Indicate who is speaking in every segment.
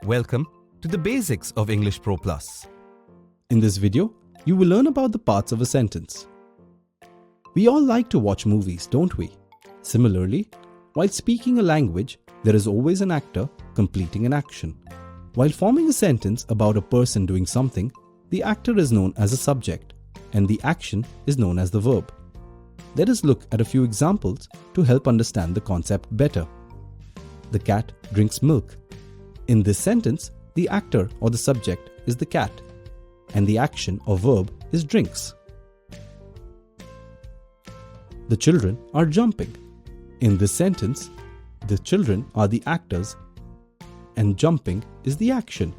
Speaker 1: Welcome to the basics of English Pro Plus.
Speaker 2: In this video, you will learn about the parts of a sentence. We all like to watch movies, don't we? Similarly, while speaking a language, there is always an actor completing an action. While forming a sentence about a person doing something, the actor is known as a subject and the action is known as the verb. Let us look at a few examples to help understand the concept better. The cat drinks milk. In this sentence, the actor or the subject is the cat and the action or verb is drinks. The children are jumping. In this sentence, the children are the actors and jumping is the action.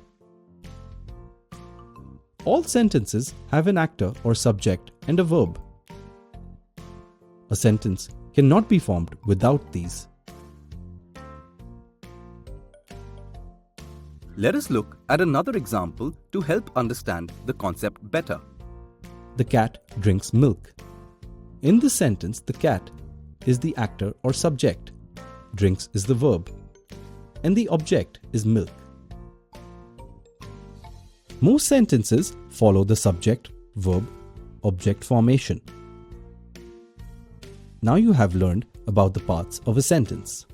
Speaker 2: All sentences have an actor or subject and a verb. A sentence cannot be formed without these.
Speaker 1: Let us look at another example to help understand the concept better.
Speaker 2: The cat drinks milk. In this sentence, the cat is the actor or subject, drinks is the verb, and the object is milk. Most sentences follow the subject, verb, object formation. Now you have learned about the parts of a sentence.